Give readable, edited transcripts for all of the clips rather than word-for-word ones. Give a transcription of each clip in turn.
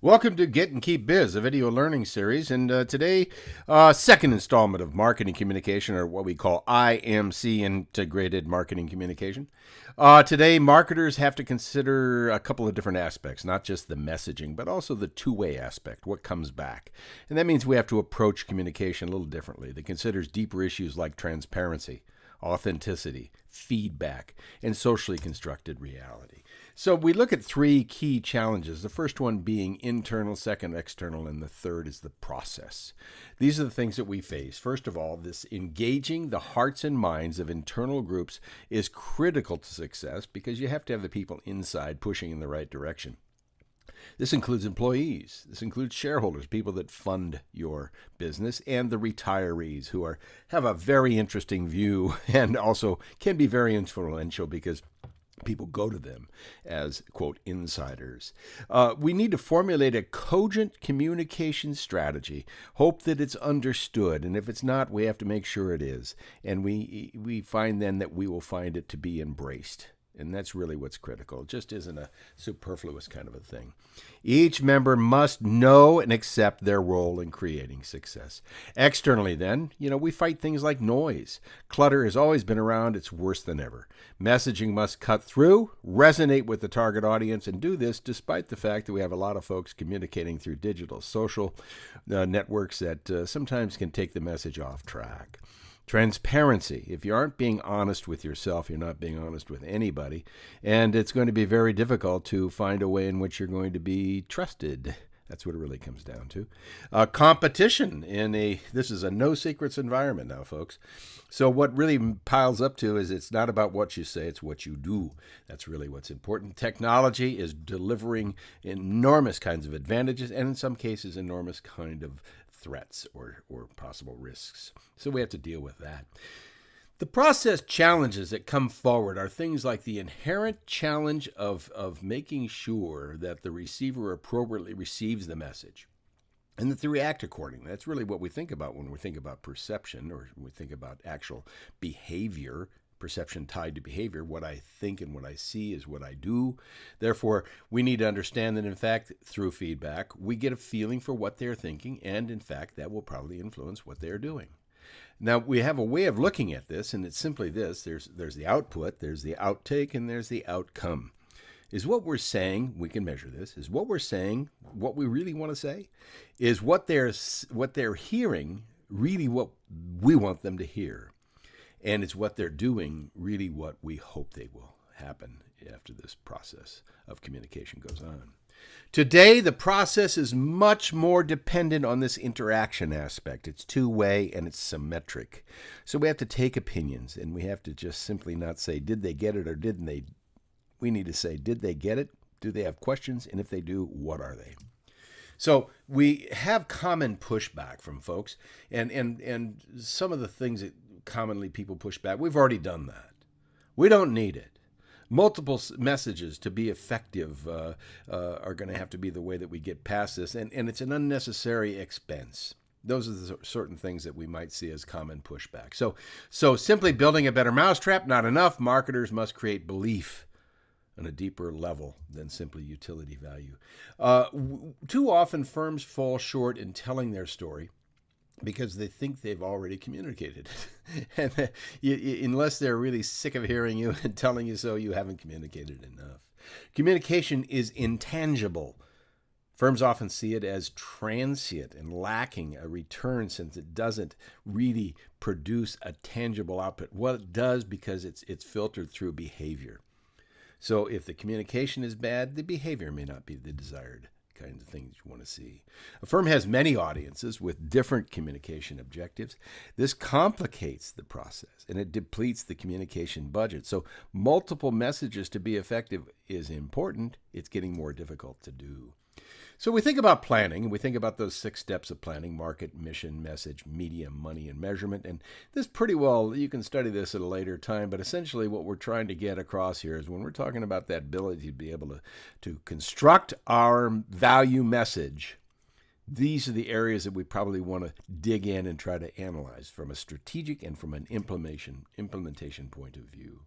Welcome to Get and Keep Biz, a video learning series. And today, second installment of marketing communication, or what we call IMC, integrated marketing communication. Today, marketers have to consider a couple of different aspects, not just the messaging, but also the two-way aspect, what comes back. And that means we have to approach communication a little differently. That considers deeper issues like transparency, authenticity, feedback, and socially constructed reality. So we look at three key challenges, the first one being internal, second external, and the third is the process. These are the things that we face. First of all, this engaging the hearts and minds of internal groups is critical to success because you have to have the people inside pushing in the right direction. This includes employees. This includes shareholders, people that fund your business, and the retirees who have a very interesting view and also can be very influential because people go to them as, quote, insiders. We need to formulate a cogent communication strategy, hope that it's understood, and if it's not, we have to make sure it is. And we find then that we will find it to be embraced. And that's really what's critical. It just isn't a superfluous kind of a thing. Each member must know and accept their role in creating success. Externally, then, we fight things like noise. Clutter has always been around. It's worse than ever. Messaging must cut through, resonate with the target audience, and do this despite the fact that we have a lot of folks communicating through digital social networks that sometimes can take the message off track. Transparency. If you aren't being honest with yourself, you're not being honest with anybody. And it's going to be very difficult to find a way in which you're going to be trusted. That's what it really comes down to. Competition this is a no secrets environment now, folks. So what really piles up to is it's not about what you say, it's what you do. That's really what's important. Technology is delivering enormous kinds of advantages and in some cases enormous kind of threats or possible risks. So we have to deal with that. The process challenges that come forward are things like the inherent challenge of making sure that the receiver appropriately receives the message and that they react accordingly. That's really what we think about when we think about perception or we think about actual behavior. Perception tied to behavior. What I think and what I see is what I do. Therefore, we need to understand that, in fact, through feedback, we get a feeling for what they're thinking, and in fact, that will probably influence what they're doing. Now, we have a way of looking at this, and it's simply this. There's the output, there's the outtake, and there's the outcome. Is what we're saying, we can measure this, is what we're saying what we really want to say? Is what they're hearing really what we want them to hear? And it's what they're doing really what we hope they will happen after this process of communication goes on. Today, the process is much more dependent on this interaction aspect. It's two-way and it's symmetric. So we have to take opinions and we have to just simply not say, did they get it or didn't they? We need to say, did they get it? Do they have questions? And if they do, what are they? So we have common pushback from folks and some of the things that commonly people push back, we've already done that. We don't need it. Multiple messages to be effective are going to have to be the way that we get past this, and it's an unnecessary expense. Those are the certain things that we might see as common pushback. So simply building a better mousetrap, not enough. Marketers must create belief on a deeper level than simply utility value. Too often firms fall short in telling their story because they think they've already communicated it. And unless they're really sick of hearing you and telling you so, you haven't communicated enough. Communication is intangible. Firms often see it as transient and lacking a return since it doesn't really produce a tangible output. Well, it does because it's filtered through behavior. So if the communication is bad, the behavior may not be the desired kinds of things you want to see. A firm has many audiences with different communication objectives. This complicates the process and it depletes the communication budget. So multiple messages to be effective is important. It's getting more difficult to do. So we think about planning, and we think about those 6 steps of planning: market, mission, message, medium, money, and measurement. And this pretty well, you can study this at a later time, but essentially what we're trying to get across here is when we're talking about that ability to be able to construct our value message, these are the areas that we probably want to dig in and try to analyze from a strategic and from an implementation point of view.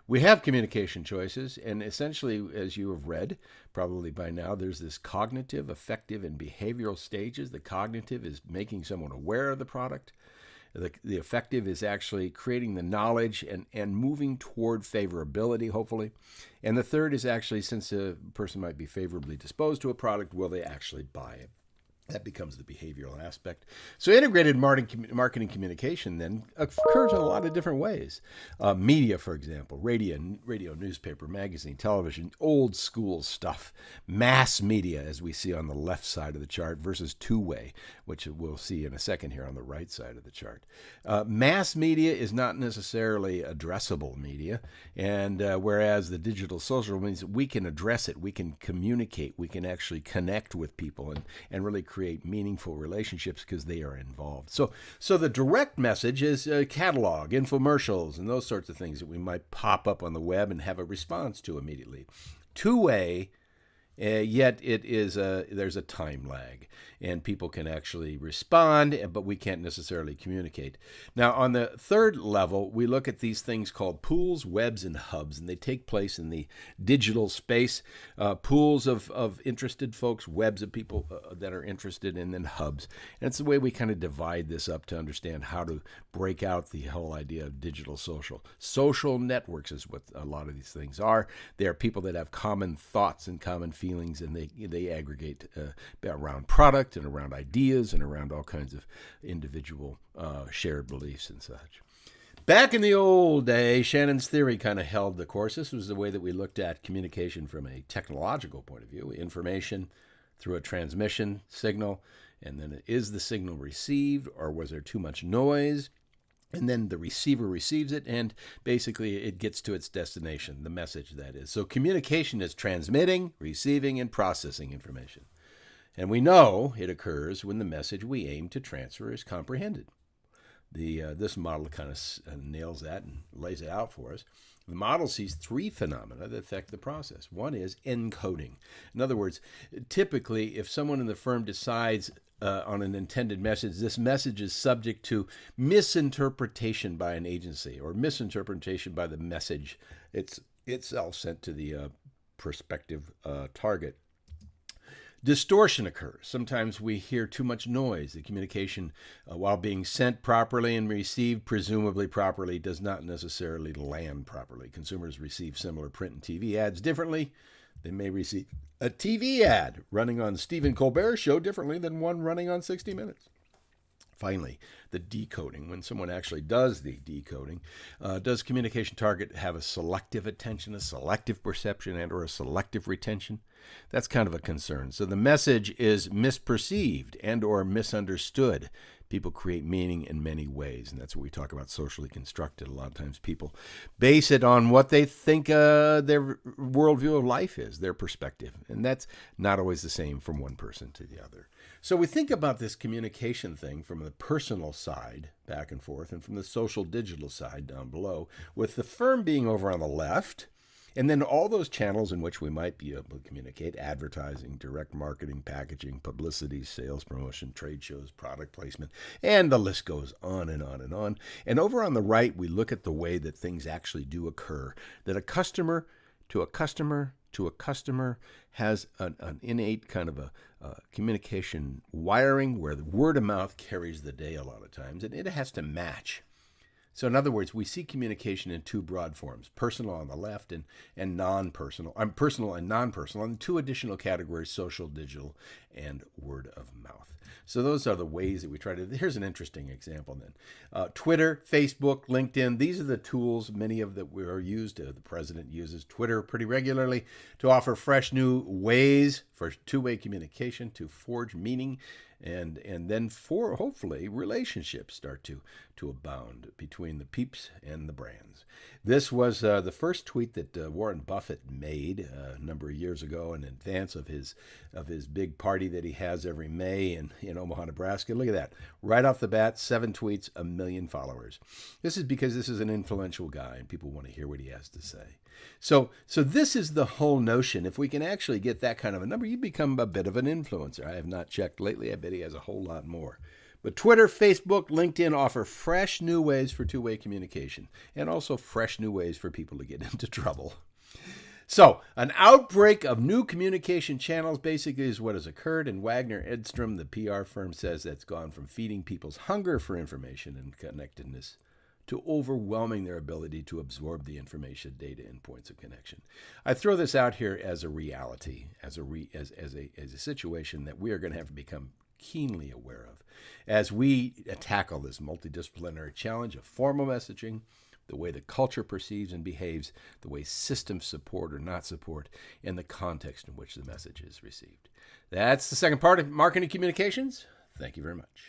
We have communication choices, and essentially, as you have read probably by now, there's this cognitive, affective, and behavioral stages. The cognitive is making someone aware of the product. The affective is actually creating the knowledge and moving toward favorability, hopefully. And the third is actually, since a person might be favorably disposed to a product, will they actually buy it? That becomes the behavioral aspect. So integrated marketing communication then occurs in a lot of different ways. Media, for example, radio, newspaper, magazine, television, old school stuff. Mass media, as we see on the left side of the chart, versus two-way, which we'll see in a second here on the right side of the chart. Mass media is not necessarily addressable media, and whereas the digital social means we can address it, we can communicate, we can actually connect with people and really create meaningful relationships because they are involved. So the direct message is catalog, infomercials, and those sorts of things that we might pop up on the web and have a response to immediately. Two-way, yet there's a time lag, and people can actually respond, but we can't necessarily communicate. Now, on the third level, we look at these things called pools, webs, and hubs, and they take place in the digital space. Pools of interested folks, webs of people that are interested, and then hubs. And it's the way we kind of divide this up to understand how to break out the whole idea of digital social. Social networks is what a lot of these things are. They are people that have common thoughts and common feelings, and they aggregate around product and around ideas and around all kinds of individual shared beliefs and such. Back in the old day, Shannon's theory kind of held the course. This was the way that we looked at communication from a technological point of view. Information through a transmission signal, and then is the signal received, or was there too much noise? And then the receiver receives it, and basically it gets to its destination, the message that is. So communication is transmitting, receiving, and processing information. And we know it occurs when the message we aim to transfer is comprehended. This model kind of nails that and lays it out for us. The model sees three phenomena that affect the process. One is encoding. In other words, typically if someone in the firm decides on an intended message, this message is subject to misinterpretation by an agency or misinterpretation by the message itself sent to the prospective target. Distortion occurs. Sometimes we hear too much noise. The communication, while being sent properly and received presumably properly, does not necessarily land properly. Consumers receive similar print and TV ads differently. They may receive a TV ad running on Stephen Colbert's show differently than one running on 60 Minutes. Finally, the decoding. When someone actually does the decoding, does communication target have a selective attention, a selective perception, and or a selective retention? That's kind of a concern. So the message is misperceived and or misunderstood. People create meaning in many ways, and that's what we talk about socially constructed. A lot of times people base it on what they think their worldview of life is, their perspective, and that's not always the same from one person to the other. So we think about this communication thing from the personal side, back and forth, and from the social digital side down below, with the firm being over on the left, and then all those channels in which we might be able to communicate: advertising, direct marketing, packaging, publicity, sales promotion, trade shows, product placement, and the list goes on and on and on. And over on the right, we look at the way that things actually do occur, that a customer to a customer to a customer has an innate kind of a communication wiring where the word of mouth carries the day a lot of times, and it has to match. So in other words, we see communication in two broad forms: personal on the left and non-personal. Personal and non-personal, and two additional categories: social, digital, and word of mouth. So those are the ways that we try to. Here's an interesting example then. Twitter, Facebook, LinkedIn, these are the tools, many of that are used. The president uses Twitter pretty regularly to offer fresh new ways for two-way communication, to forge meaning, and then for hopefully relationships start to abound between the peeps and the brands. This was the first tweet that Warren Buffett made a number of years ago in advance of his big party that he has every May in Omaha, Nebraska. Look at that. Right off the bat, 7 tweets, 1 million followers. This is because this is an influential guy and people want to hear what he has to say. So this is the whole notion. If we can actually get that kind of a number, you become a bit of an influencer. I have not checked lately. I bet he has a whole lot more. But Twitter, Facebook, LinkedIn offer fresh new ways for two-way communication and also fresh new ways for people to get into trouble. So, an outbreak of new communication channels basically is what has occurred, and Wagner Edstrom, the PR firm, says that's gone from feeding people's hunger for information and connectedness to overwhelming their ability to absorb the information, data, and points of connection. I throw this out here as a reality, as a situation that we are going to have to become keenly aware of as we tackle this multidisciplinary challenge of formal messaging, the way the culture perceives and behaves, the way systems support or not support, and the context in which the message is received. That's the second part of Marketing Communications. Thank you very much.